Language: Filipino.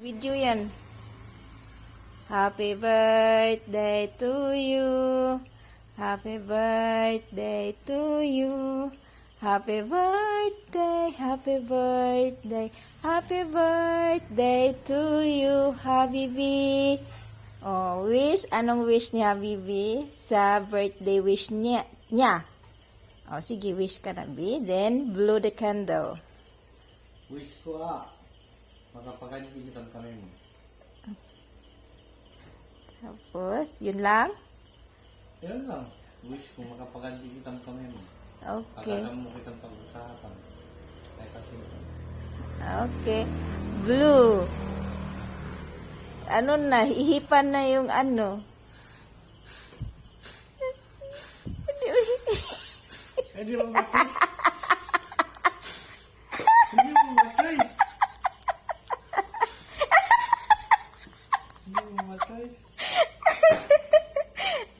Video yan. Happy birthday to you. Happy birthday to you. Happy birthday, happy birthday, happy birthday to you, Habibi. Oh, wish. Anong wish ni Habibi sa birthday wish niya? Oh, sige, wish ka na, B. Then, blow the candle. Wish ko makapagalitan kami mo. Tapos, yun lang? Yan lang. Wish ko makapagalitan kami mo. Okay. Pagkakam mo kitang pag-usapan. Ay kasi ito. Okay. Blue. Ano na, hihipan na yung ano. Hindi mo matay. Hindi mo matay. Hindi mo matay.